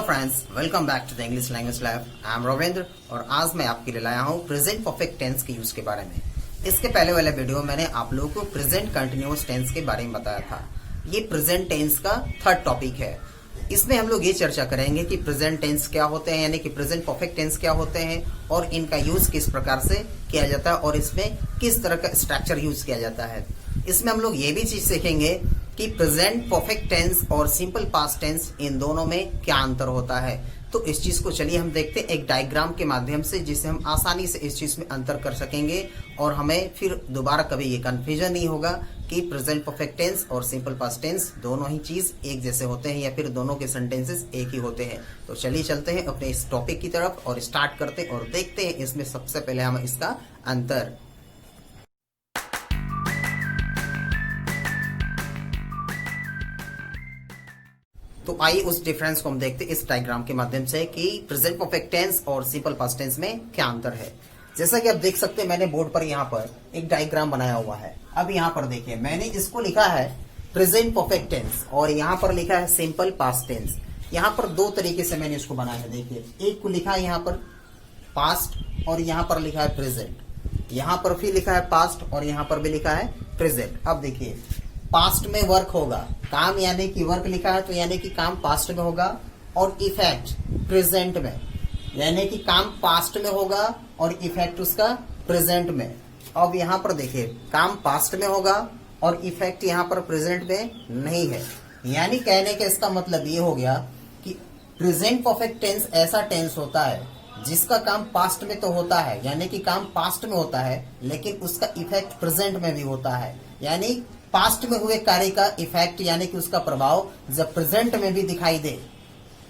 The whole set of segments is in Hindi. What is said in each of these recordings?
Friends, welcome back to the English language lab. I am Ravindra और आज मैं आपके लिए लाया हूँ प्रेजेंट परफेक्ट टेंस के यूज के बारे में। इसके पहले वाले वीडियो में मैंने आप लोगों को प्रेजेंट कंटिन्यूअस टेंस के बारे में बताया था। ये प्रेजेंट टेंस का थर्ड टॉपिक है। इसमें हम लोग ये चर्चा करेंगे कि प्रेजेंट टेंस क्या होते हैं, यानी कि प्रेजेंट परफेक्ट टेंस क्या होते हैं और इनका यूज किस प्रकार से किया जाता है और इसमें किस तरह का स्ट्रक्चर यूज किया जाता है। इसमें हम लोग ये भी चीज सीखेंगे कि प्रेजेंट परफेक्ट टेंस और सिंपल पास्ट टेंस इन दोनों में क्या अंतर होता है। तो इस चीज को चलिए हम देखते हैं एक डायग्राम के माध्यम से, जिससे हम आसानी से इस चीज में अंतर कर सकेंगे और हमें फिर दोबारा कभी ये कंफ्यूजन नहीं होगा कि प्रेजेंट परफेक्ट टेंस और सिंपल पास्ट टेंस दोनों ही चीज एक जैसे होते हैं या फिर दोनों के सेंटेंसेस एक ही होते हैं। तो चलिए चलते हैं अपने इस टॉपिक की तरफ और स्टार्ट करते हैं और देखते हैं इसमें सबसे पहले हम इसका अंतर। तो आइए उस डिफरेंस को हम देखते हैं इस डायग्राम के माध्यम से कि प्रेजेंट परफेक्ट टेंस और सिंपल पास्ट टेंस में क्या अंतर है। जैसा कि आप देख सकते हैं, मैंने बोर्ड पर यहाँ पर एक डायग्राम बनाया हुआ है। अब यहाँ पर देखिए, मैंने इसको लिखा है प्रेजेंट परफेक्ट टेंस और यहाँ पर लिखा है सिंपल पास्ट टेंस। यहाँ पर दो तरीके से मैंने इसको बनाया है। देखिए, एक को लिखा है यहाँ पर पास्ट और यहाँ पर लिखा है प्रेजेंट। यहाँ पर भी लिखा है पास्ट और यहाँ पर भी लिखा है प्रेजेंट। अब देखिए, पास्ट में वर्क होगा, काम यानी कि वर्क लिखा है तो यानी कि काम पास्ट में होगा, और इफेक्ट प्रेजेंट में यानी कि काम पास्ट में होगा और इफेक्ट उसका प्रेजेंट में। अब यहाँ पर देखिए, काम पास्ट में होगा और इफेक्ट यहाँ पर प्रेजेंट में नहीं है। यानी कहने का इसका मतलब ये हो गया कि प्रेजेंट परफेक्ट टेंस ऐसा टेंस होता है जिसका काम पास्ट में तो होता है, यानी कि काम पास्ट में होता है, लेकिन उसका इफेक्ट प्रेजेंट में भी होता है। यानी पास्ट में हुए कार्य का इफेक्ट यानी कि उसका प्रभाव जब प्रेजेंट में भी दिखाई दे।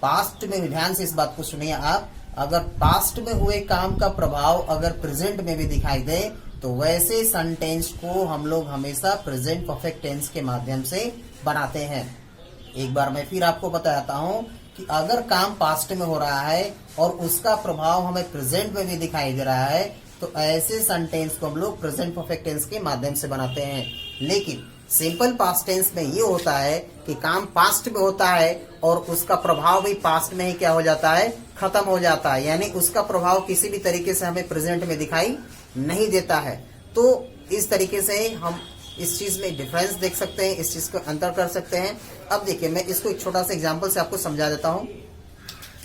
पास्ट में, ध्यान से इस बात को सुनिए आप, अगर पास्ट में हुए काम का प्रभाव अगर प्रेजेंट में भी दिखाई दे तो वैसे सेंटेंस को हम लोग हमेशा प्रेजेंट परफेक्ट टेंस के माध्यम से बनाते हैं। एक बार मैं फिर आपको बताता हूं कि अगर काम पास्ट में हो रहा है और उसका प्रभाव हमें प्रेजेंट में भी दिखाई दे रहा है तो ऐसे सेंटेंस को हम लोग प्रेजेंट परफेक्ट टेंस के माध्यम से बनाते हैं। लेकिन सिंपल पास्ट टेंस में ये होता है कि काम पास्ट में होता है और उसका प्रभाव भी पास्ट में ही क्या हो जाता है, खत्म हो जाता है। यानी उसका प्रभाव किसी भी तरीके से हमें प्रेजेंट में दिखाई नहीं देता है। तो इस तरीके से हम इस चीज में डिफरेंस देख सकते हैं, इस चीज को अंतर कर सकते हैं। अब देखिए, मैं इसको एक छोटा सा एग्जाम्पल से आपको समझा देता हूँ।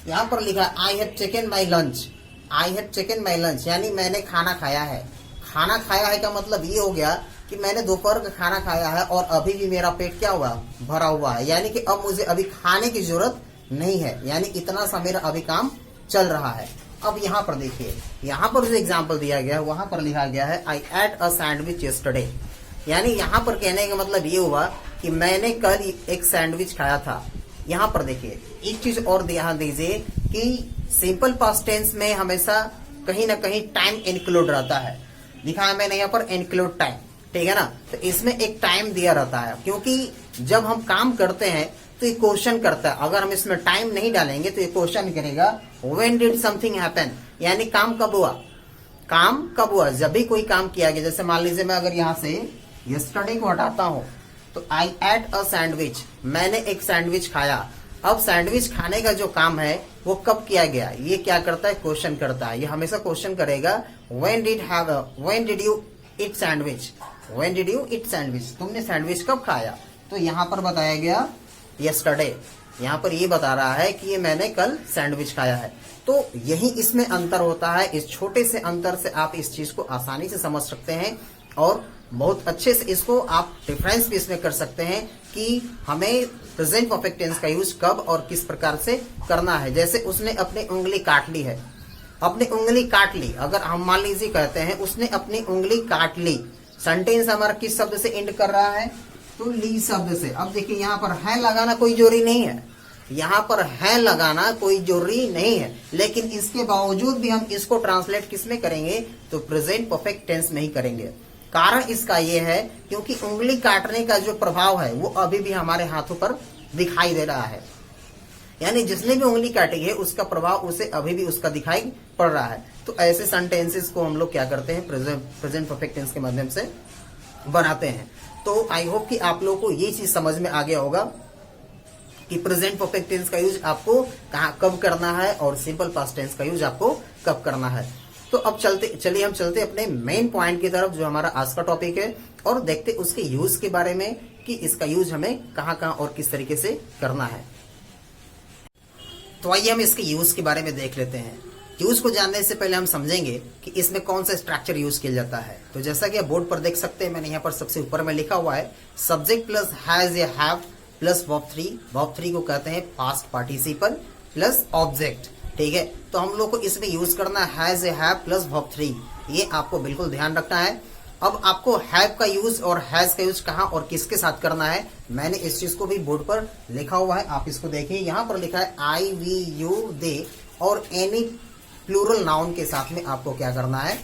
यहाँ पर लिखा I have taken my lunch. I have taken my lunch यानी मैंने खाना खाया है। खाना खाया है का मतलब ये हो गया कि मैंने दोपहर का खाना खाया है और अभी भी मेरा पेट क्या हुआ, भरा हुआ है। यानी कि अब मुझे अभी खाने की जरूरत नहीं है, यानी इतना सा मेरा अभी काम चल रहा है। अब यहाँ पर देखिए, यहाँ पर जो एग्जाम्पल दिया गया है वहां पर लिखा गया है आई एट अ सैंडविच यस्टरडे। यानी यहाँ पर कहने का मतलब ये हुआ कि मैंने कल एक सैंडविच खाया था। यहाँ पर देखिए, एक चीज और ध्यान दीजिए कि सिंपल पास्ट टेंस में हमेशा कहीं ना कहीं टाइम इंक्लूड रहता है। लिखा है मैंने यहाँ पर इंक्लूड टाइम, ठीक है ना। तो इसमें एक टाइम दिया रहता है, क्योंकि जब हम काम करते हैं तो ये क्वेश्चन करता है। अगर हम इसमें टाइम नहीं डालेंगे तो ये क्वेश्चन करेगा व्हेन डिड समथिंग हैपन, यानी काम कब हुआ। काम कब हुआ, जब भी कोई काम किया गया। जैसे मान लीजिए मैं अगर यहाँ से यस्टरडे को हटाता हूँ तो आई एट अ सैंडविच, मैंने एक सैंडविच खाया। अब सैंडविच खाने का जो काम है वो कब किया गया, ये क्या करता है, क्वेश्चन करता है। ये हमेशा क्वेश्चन करेगा when did you eat sandwich, when did you eat sandwich, तुमने सैंडविच कब खाया। तो यहाँ पर बताया गया यस्टरडे, यहाँ पर ये बता रहा है कि ये मैंने कल सैंडविच खाया है। तो यही इसमें अंतर होता है। इस छोटे से अंतर से आप इस चीज को आसानी से समझ सकते हैं और बहुत अच्छे से इसको आप डिफरेंस भी इसमें कर सकते हैं कि हमें प्रेजेंट परफेक्ट टेंस का यूज कब और किस प्रकार से करना है। जैसे उसने अपनी उंगली काट ली है, अपनी उंगली काट ली। अगर हम मान लीजिए कहते हैं उसने अपनी उंगली काट ली, सेंटेंस हमारा किस शब्द से एंड कर रहा है, तो ली शब्द से। अब देखिए, यहाँ पर है लगाना कोई जरूरी नहीं है, यहाँ पर है लगाना कोई जरूरी नहीं है, लेकिन इसके बावजूद भी हम इसको ट्रांसलेट किस में करेंगे, तो प्रेजेंट परफेक्ट टेंस में ही करेंगे। कारण इसका ये है क्योंकि उंगली काटने का जो प्रभाव है वो अभी भी हमारे हाथों पर दिखाई दे रहा है। यानी जिसने भी उंगली काटी है उसका प्रभाव उसे अभी भी उसका दिखाई पड़ रहा है। तो ऐसे सेंटेंसेस को हम लोग क्या करते हैं, प्रेजेंट परफेक्ट टेंस के माध्यम से बनाते हैं। तो आई होप कि आप लोगों को ये चीज समझ में आ गया होगा कि प्रेजेंट परफेक्ट टेंस का यूज आपको कहाँ कब करना है और सिंपल पास्ट टेंस का यूज आपको कब करना है। तो अब चलिए हम चलते अपने मेन पॉइंट की तरफ जो हमारा आज का टॉपिक है, और देखते उसके यूज के बारे में कि इसका यूज हमें कहाँ कहाँ और किस तरीके से करना है। तो आइए हम इसके यूज के बारे में देख लेते हैं। यूज को जानने से पहले हम समझेंगे कि इसमें कौन सा स्ट्रक्चर यूज किया जाता है। तो जैसा कि आप बोर्ड पर देख सकते हैं, मैंने यहाँ पर सबसे ऊपर में लिखा हुआ है सब्जेक्ट प्लस हैज या हैव प्लस वर्ब 3। वर्ब 3 को कहते हैं पास्ट पार्टिसिपल प्लस ऑब्जेक्ट। ठीक है, तो हम लोग को इसमें यूज करना हैज या हैव प्लस वर्ब 3, ये आपको बिल्कुल ध्यान रखना है। अब आपको हैव का यूज और हैज का यूज कहाँ और किसके साथ करना है, मैंने इस चीज को भी बोर्ड पर लिखा हुआ है, आप इसको देखिए। यहाँ पर लिखा है आई वी यू दे और एनी प्लूरल नाउन के साथ में आपको क्या करना है,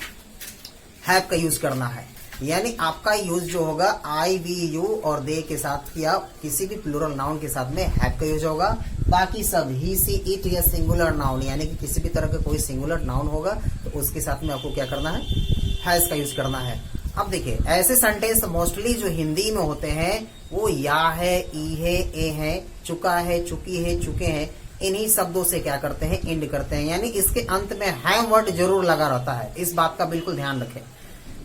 हैव का यूज करना है। यानी आपका यूज जो होगा आई वी यू और दे के साथ या किसी भी प्लूरल नाउन के साथ में हैव का यूज होगा। बाकी सब ही सी इट या सिंगुलर नाउन यानी कि किसी भी तरह का कोई सिंगुलर नाउन होगा तो उसके साथ में आपको क्या करना है, हैज का यूज करना है। अब देखिए ऐसे सेंटेंस मोस्टली जो हिंदी में होते हैं वो या है, ई है, ए है, चुका है, चुकी है, चुके हैं, इन्हीं शब्दों से क्या करते हैं, एंड करते हैं। यानी इसके अंत में हैव वर्ड जरूर लगा रहता है, इस बात का बिल्कुल ध्यान रखें।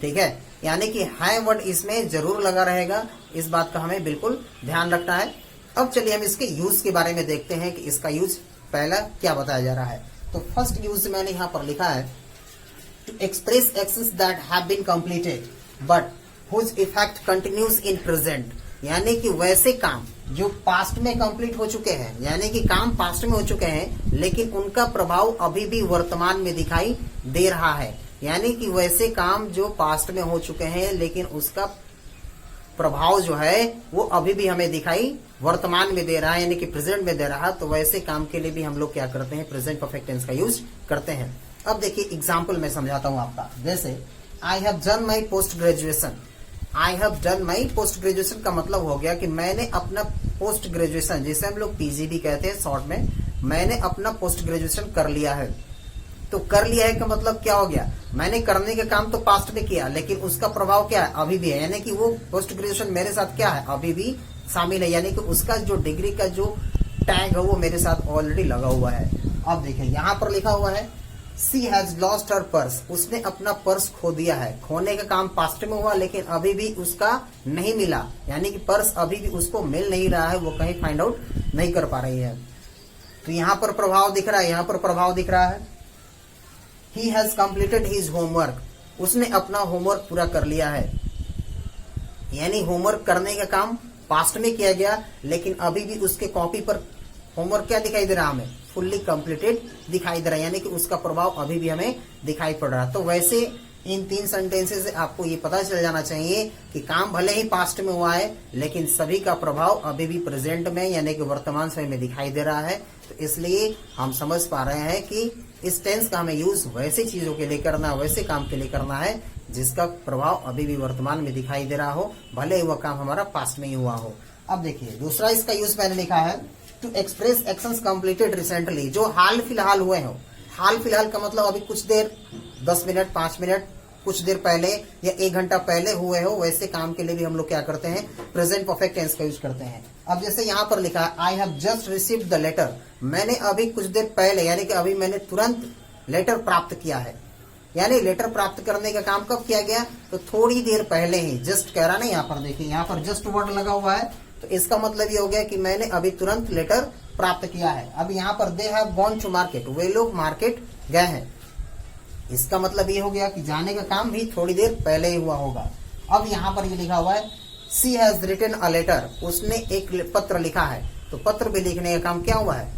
ठीक है, यानी कि हैव वर्ड इसमें जरूर लगा रहेगा, इस बात का हमें बिल्कुल ध्यान रखना है। अब चलिए हम इसके यूज के बारे में देखते हैं कि इसका यूज पहला क्या बताया जा रहा है। तो फर्स्ट यूज मैंने यहाँ पर लिखा है to express actions that have been completed but whose effect continues in present. यानी कि वैसे काम जो पास्ट में कंप्लीट हो चुके हैं, यानी कि काम पास्ट में हो चुके हैं लेकिन उनका प्रभाव अभी भी वर्तमान में दिखाई दे रहा है। यानी कि वैसे काम जो पास्ट में हो चुके हैं लेकिन उसका प्रभाव जो है वो अभी भी हमें दिखाई वर्तमान में दे रहा है, यानी कि प्रेजेंट में दे रहा है। तो वैसे काम के लिए भी हम लोग क्या करते हैं, प्रेजेंट परफेक्ट टेंस का यूज करते हैं। अब देखिए एग्जाम्पल मैं समझाता हूं आपका। जैसे I have done my post graduation. I have done my post graduation का मतलब हो गया कि मैंने अपना पोस्ट ग्रेजुएशन, जिसे हम लोग पीजी भी कहते हैं शॉर्ट में, मैंने अपना पोस्ट ग्रेजुएशन कर लिया है। तो कर लिया है का मतलब क्या हो गया, मैंने करने का काम तो पास्ट में किया लेकिन उसका प्रभाव क्या है, अभी भी है। यानी कि वो पोस्ट ग्रेजुएशन मेरे साथ क्या है, अभी भी शामिल है। यानी कि उसका जो डिग्री का जो टैग है वो मेरे साथ ऑलरेडी लगा हुआ है। अब देखिए यहाँ पर लिखा हुआ है she has lost her purse. उसने अपना पर्स खो दिया है। खोने का काम पास्ट में हुआ लेकिन अभी भी उसका नहीं मिला, यानी कि पर्स अभी भी उसको मिल नहीं रहा है, वो कहीं फाइंड आउट नहीं कर पा रही है। तो यहाँ पर प्रभाव दिख रहा है, यहाँ पर प्रभाव दिख रहा है he has completed his homework. उसने अपना होमवर्क पूरा कर लिया है। यानी होमवर्क करने का काम पास्ट में किया गया लेकिन अभी भी उसके कॉपी पर होमवर्क क्या दिखाई दे रहा है, हमें फुल्ली कंप्लीटेड दिखाई दे रहा है। यानी कि उसका प्रभाव अभी भी हमें दिखाई पड़ रहा है। तो वैसे इन 3 सेंटेंसेस से आपको ये पता चल जाना चाहिए कि काम भले ही पास्ट में हुआ है लेकिन सभी का प्रभाव अभी भी प्रेजेंट में यानी कि वर्तमान समय में दिखाई दे रहा है। तो इसलिए हम समझ पा रहे हैं कि इस टेंस का हमें यूज वैसे चीजों के लिए करना है, वैसे काम के लिए करना है जिसका प्रभाव अभी भी वर्तमान में दिखाई दे रहा हो, भले ही वह काम हमारा पास्ट में ही हुआ हो। अब देखिए दूसरा इसका यूज मैंने लिखा है to express actions completed recently, जो हाल फिलहाल हुए हो। हाल फिलहाल का मतलब अभी कुछ देर, 10 मिनट, 5 मिनट, कुछ देर पहले या 1 घंटा पहले हुए हो, वैसे काम के लिए भी हम लोग क्या करते हैं, प्रेजेंट परफेक्ट टेंस का यूज करते हैं। अब जैसे यहाँ पर लिखा है I have just received the letter. मैंने अभी कुछ देर पहले, यानी कि अभी मैंने तुरंत लेटर प्राप्त किया है। यानी लेटर प्राप्त करने का काम कब किया गया, तो थोड़ी देर पहले ही। जस्ट कह रहा ना, यहाँ पर देखिए, यहाँ पर जस्ट वर्ड लगा हुआ है, तो इसका मतलब ये हो गया कि मैंने अभी तुरंत लेटर प्राप्त किया है। अब यहाँ पर they have gone to market, वे लोग मार्केट गए हैं। इसका मतलब ये हो गया कि जाने का काम भी थोड़ी देर पहले ही हुआ होगा। अब यहाँ पर ये लिखा हुआ है she has written a letter. उसने एक पत्र लिखा है। तो पत्र भी लिखने का काम क्या हुआ है,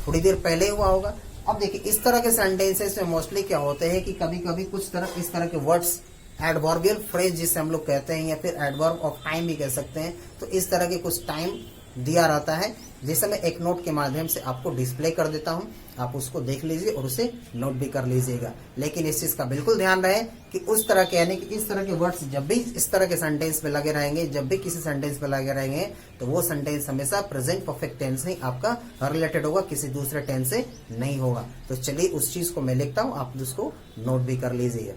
थोड़ी देर पहले ही हुआ होगा। अब देखिए इस तरह के सेंटेंसेस में मोस्टली क्या होते हैं कि कभी कभी कुछ इस तरह के वर्ड्स, एडवर्बियल फ्रेज जिसे हम लोग कहते हैं, या फिर एडवर्ब ऑफ टाइम भी कह सकते हैं। तो इस तरह के कुछ टाइम दिया रहता है जिसे मैं एक नोट के माध्यम से आपको डिस्प्ले कर देता हूं, आप उसको देख लीजिए और उसे नोट भी कर लीजिएगा। लेकिन इस चीज का बिल्कुल ध्यान रहे कि उस तरह के, यानी कि इस तरह के वर्ड्स जब भी इस तरह के सेंटेंस में लगे रहेंगे, जब भी किसी सेंटेंस में लगे रहेंगे, तो वो सेंटेंस हमेशा प्रेजेंट परफेक्ट टेंस ही आपका रिलेटेड होगा, किसी दूसरे टेंस से नहीं होगा। तो चलिए उस चीज को मैं लिखता हूं, आप उसको नोट भी कर लीजिए।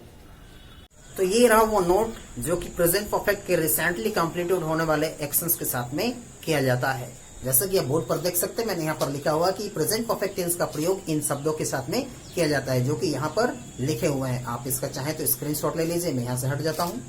तो ये रहा वो नोट जो कि प्रेजेंट परफेक्ट के रिसेंटली कंप्लीटेड होने वाले एक्शंस के साथ में किया जाता है। जैसा कि आप बोर्ड पर देख सकते हैं, मैंने यहाँ पर लिखा हुआ कि प्रेजेंट परफेक्ट टेंस का प्रयोग इन शब्दों के साथ में किया जाता है, जो कि यहाँ पर लिखे हुए हैं। आप इसका चाहें तो स्क्रीनशॉट ले लीजिए। मैं यहाँ से हट जाता हूँ।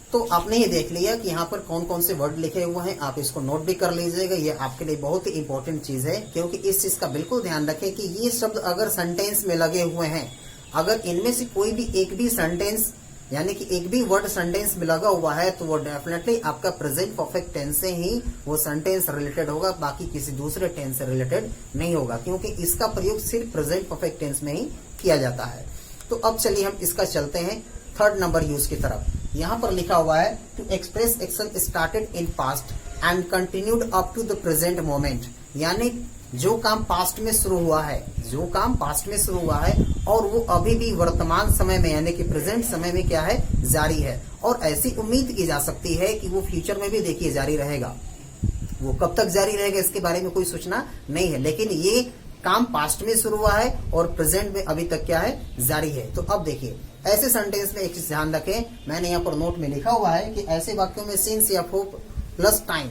तो आपने ये देख लिया कि यहाँ पर कौन कौन से वर्ड लिखे हुए हैं। आप इसको नोट भी कर लीजिएगा, ये आपके लिए बहुत ही इंपॉर्टेंट चीज है, क्योंकि इस चीज का बिल्कुल ध्यान रखें कि ये शब्द अगर सेंटेंस में लगे हुए हैं, अगर इनमें से कोई भी एक भी सेंटेंस यानी कि एक भी वर्ड सेंटेंस में लगा हुआ है, तो वो डेफिनेटली आपका प्रेजेंट परफेक्ट टेंस से ही वो सेंटेंस रिलेटेड होगा, बाकी किसी दूसरे टेंस से रिलेटेड नहीं होगा, क्योंकि इसका प्रयोग सिर्फ प्रेजेंट परफेक्ट टेंस में ही किया जाता है। तो अब चलिए हम इसका चलते हैं थर्ड नंबर यूज की तरफ। यहाँ पर लिखा हुआ है to express action started in past and continued up to the present moment, यानी जो काम पास्ट में शुरू हुआ है, जो काम पास्ट में शुरू हुआ है और वो अभी भी वर्तमान समय में यानी कि प्रेजेंट समय में क्या है, जारी है, और ऐसी उम्मीद की जा सकती है कि वो फ्यूचर में भी देखिए जारी रहेगा। वो कब तक जारी रहेगा इसके बारे में कोई सूचना नहीं है, लेकिन ये काम पास्ट में शुरू हुआ है और प्रेजेंट में अभी तक क्या है, जारी है। तो अब देखिए ऐसे सेंटेंस में एक चीज ध्यान रखें, मैंने यहाँ पर नोट में लिखा हुआ है कि ऐसे वाक्यों में सिंस या फॉर प्लस टाइम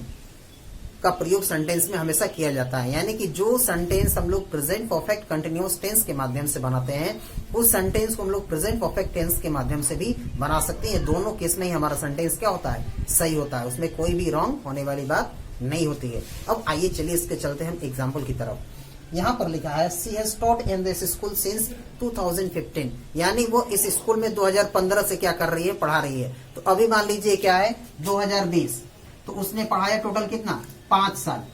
का प्रयोग सेंटेंस में हमेशा किया जाता है, यानी कि जो सेंटेंस हम लोग प्रेजेंट परफेक्ट कंटिन्यूअस टेंस के माध्यम से बनाते हैं, उस सेंटेंस को हम लोग प्रेजेंट परफेक्ट टेंस के माध्यम से भी बना सकते हैं। दोनों केस में ही हमारा सेंटेंस क्या होता है, सही होता है, उसमें कोई भी रॉन्ग होने वाली बात नहीं होती है। अब आइए चलिए इसके चलते हम एग्जाम्पल की तरफ। यहाँ पर लिखा है she has taught in this school since 2015, यानी वो इस स्कूल में 2015 से क्या कर रही है, पढ़ा रही है। तो अभी मान लीजिए क्या है 2020, तो उसने पढ़ाया टोटल कितना, 5 साल।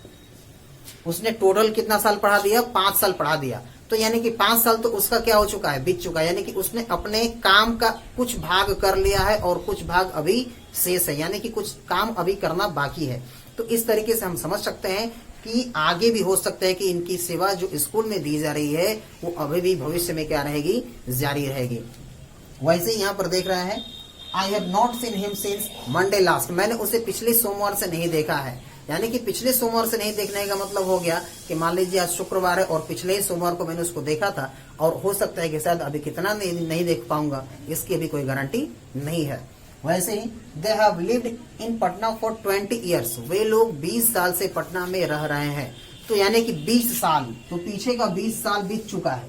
उसने टोटल कितना साल पढ़ा दिया, 5 साल पढ़ा दिया। तो यानी कि 5 साल तो उसका क्या हो चुका है, बीत चुका है, यानी कि उसने अपने काम का कुछ भाग कर लिया है और कुछ भाग अभी शेष है, यानी कि कुछ काम अभी करना बाकी है। तो इस तरीके से हम समझ सकते हैं कि आगे भी हो सकता है कि इनकी सेवा जो स्कूल में दी जा रही है वो अभी भी भविष्य में क्या रहेगी, जारी रहेगी। वैसे ही यहाँ पर देख रहे हैं I have not seen him since Monday last, मैंने उसे पिछले सोमवार से नहीं देखा है, यानी कि पिछले सोमवार से नहीं देखने का मतलब हो गया कि मान लीजिए आज शुक्रवार है और पिछले ही सोमवार को मैंने उसको देखा था, और हो सकता है कि शायद अभी कितना नहीं देख पाऊंगा, इसकी भी कोई गारंटी नहीं है। वैसे ही they have lived in Patna for 20 years, वे लोग 20 साल से पटना में रह रहे हैं। तो यानी कि 20 साल, तो पीछे का 20 साल बीत चुका है,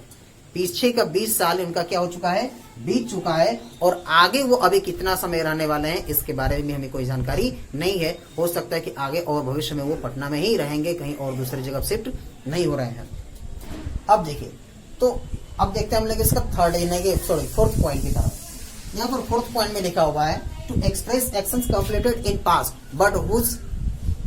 पीछे का 20 साल इनका क्या हो चुका है, बीत चुका है, और आगे वो अभी कितना समय रहने वाले हैं इसके बारे में हमें कोई जानकारी नहीं है। हो सकता है कि आगे और भविष्य में वो पटना में ही रहेंगे, कहीं और दूसरी जगह शिफ्ट नहीं हो रहे हैं। अब देखिए, तो अब देखते हैं हम लोग इसका फोर्थ पॉइंट की तरफ। यहाँ पर फोर्थ पॉइंट में लिखा हुआ है to express actions completed in past but whose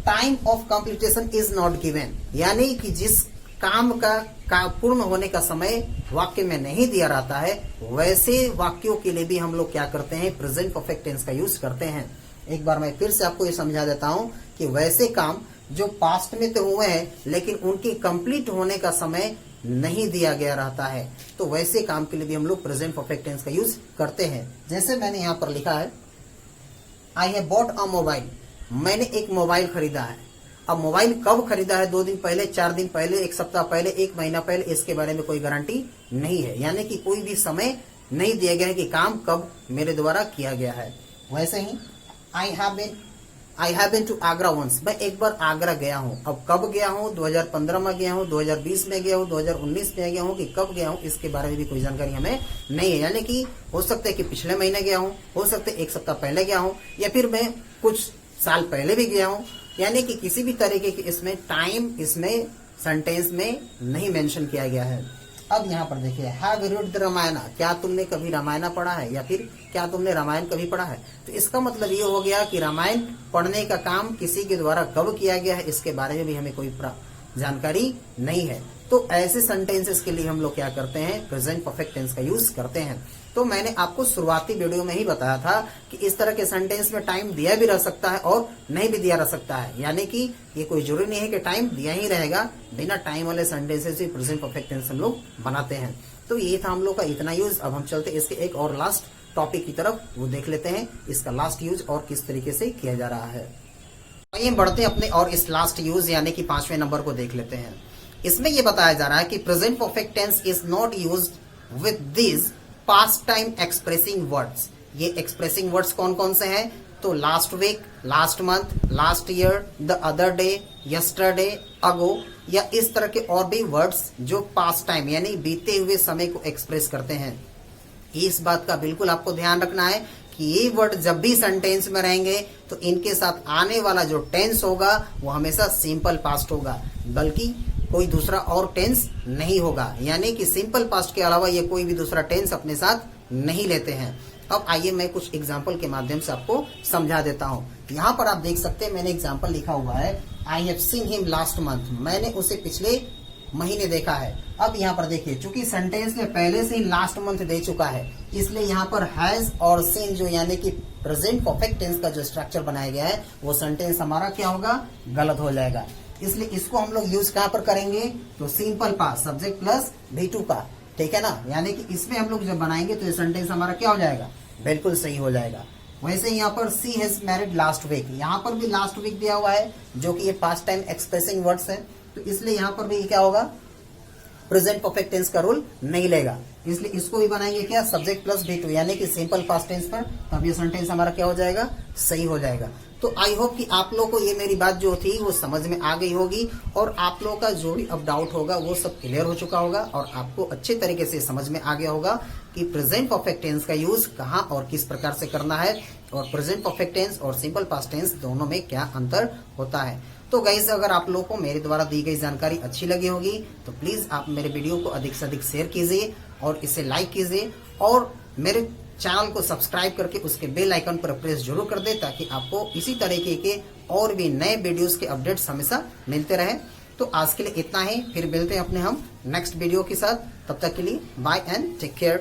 time of completion is not given, यानी कि जिस काम का पूर्ण होने का समय वाक्य में नहीं दिया रहता है, वैसे वाक्यों के लिए भी हम लोग क्या करते हैं, प्रेजेंट परफेक्ट टेंस का यूज करते हैं। एक बार मैं फिर से आपको ये समझा देता हूं कि वैसे काम जो पास्ट में तो हुए हैं लेकिन उनके कंप्लीट होने का समय नहीं दिया गया रहता है, तो वैसे काम के लिए भी हम लोग प्रेजेंट परफेक्ट टेंस का यूज करते हैं। जैसे मैंने यहाँ पर लिखा है I have bought a mobile, मैंने एक मोबाइल खरीदा है। अब मोबाइल कब खरीदा है, 2 दिन पहले, 4 दिन पहले, 1 सप्ताह पहले, 1 महीना पहले, इसके बारे में कोई गारंटी नहीं है, यानी कि कोई भी समय नहीं दिया गया है कि काम कब मेरे द्वारा किया गया है। वैसे ही I have been to Agra once, मैं एक बार आगरा गया हूँ। अब कब गया हूँ, 2015 में गया हूँ, 2020 में गया हूँ, 2019 में गया हूँ, कि कब गया हूँ इसके बारे में भी कोई जानकारी हमें नहीं है, यानी कि हो सकता है कि पिछले महीने गया हूँ, हो सकता है 1 सप्ताह पहले गया हूँ, या फिर मैं कुछ साल पहले भी गया हूँ, यानी कि किसी भी तरीके की इसमें टाइम इसमें सेंटेंस में नहीं मेंशन किया गया है। अब यहाँ पर देखिए have you read the Ramayan, क्या तुमने कभी रामायण पढ़ा है, या फिर क्या तुमने रामायण कभी पढ़ा है। तो इसका मतलब ये हो गया कि रामायण पढ़ने का काम किसी के द्वारा कब किया गया है इसके बारे में भी हमें कोई जानकारी नहीं है। तो ऐसे सेंटेंसेस के लिए हम लोग क्या करते हैं, प्रेजेंट परफेक्ट टेंस का यूज करते हैं। तो मैंने आपको शुरुआती वीडियो में ही बताया था कि इस तरह के सेंटेंस में टाइम दिया भी रह सकता है और नहीं भी दिया रह सकता है, यानी कि ये कोई जरूरी नहीं है कि टाइम दिया ही रहेगा, बिना टाइम वाले सेंटेंसेस भी प्रेजेंट परफेक्ट टेंस हम लोग बनाते हैं। तो ये था हम लोग का इतना यूज। अब हम चलते इसके एक और लास्ट टॉपिक की तरफ, वो देख लेते हैं इसका लास्ट यूज और किस तरीके से किया जा रहा है। आइए बढ़ते हैं अपने और इस लास्ट यूज यानी कि 5वें नंबर को देख लेते हैं। इसमें यह बताया जा रहा है कि present perfect tense is not used with this past time expressing words, ये एक्सप्रेसिंग वर्ड्स कौन कौन से हैं? तो last week, last month, last year, the other day, yesterday, ago, या इस तरह के और भी वर्ड्स जो पास्ट टाइम यानी बीते हुए समय को एक्सप्रेस करते हैं। इस बात का बिल्कुल आपको ध्यान रखना है कि ये वर्ड जब भी सेंटेंस में रहेंगे तो इनके साथ आने वाला जो टेंस होगा वो हमेशा सिंपल पास्ट होगा, बल्कि कोई दूसरा और टेंस नहीं होगा। यानी कि सिंपल पास्ट के अलावा ये कोई भी दूसरा टेंस अपने साथ नहीं लेते हैं। अब आइए मैं कुछ एग्जाम्पल के माध्यम से आपको समझा देता हूँ। यहाँ पर आप देख सकते हैं मैंने एग्जाम्पल लिखा हुआ है, I have seen him last month, मैंने उसे पिछले महीने देखा है। अब यहाँ पर देखिए, चूंकि सेंटेंस में पहले से ही लास्ट मंथ दे चुका है, इसलिए यहाँ पर हैज और सीन जो यानी कि प्रेजेंट परफेक्ट टेंस का जो स्ट्रक्चर बनाया गया है वो सेंटेंस हमारा क्या होगा? गलत हो जाएगा। इसलिए इसको हम लोग यूज कहाँ पर करेंगे? तो simple past subject plus V2 का, ठीक है ना। यानी कि इसमें हम लोग जब बनाएंगे तो ये सेंटेंस हमारा क्या हो जाएगा? बिल्कुल सही हो जाएगा। वैसे यहाँ पर सी हैज मैरिड लास्ट वीक, यहाँ पर भी लास्ट वीक दिया हुआ है जो कि ये पास्ट टाइम एक्सप्रेसिंग वर्ड्स है, तो इसलिए यहाँ पर भी क्या होगा? प्रेजेंट परफेक्ट टेंस का रूल नहीं लेगा। इसलिए इसको भी बनाएंगे क्या? सब्जेक्ट प्लस V2 यानी कि सिंपल पास्ट टेंस पर, तब ये सेंटेंस हमारा क्या हो जाएगा? सही हो जाएगा। तो आई होप कि आप लोगों को ये मेरी बात जो थी वो समझ में आ गई होगी और आप लोगों का जो भी अब डाउट होगा वो सब क्लियर हो चुका होगा और आपको अच्छे तरीके से समझ में आ गया होगा कि प्रेजेंट परफेक्ट टेंस का यूज कहाँ और किस प्रकार से करना है और प्रेजेंट परफेक्ट टेंस और सिंपल पास्ट टेंस दोनों में क्या अंतर होता है। तो गाइस, अगर आप लोगों को मेरे द्वारा दी गई जानकारी अच्छी लगी होगी तो प्लीज आप मेरे वीडियो को अधिक से अधिक शेयर कीजिए और इसे लाइक कीजिए और मेरे चैनल को सब्सक्राइब करके उसके बेल आइकन पर प्रेस जरूर कर दे ताकि आपको इसी तरीके के और भी नए वीडियोस के अपडेट्स हमेशा मिलते रहे। तो आज के लिए इतना ही, फिर मिलते हैं अपने हम नेक्स्ट वीडियो के साथ। तब तक के लिए बाय एंड टेक केयर।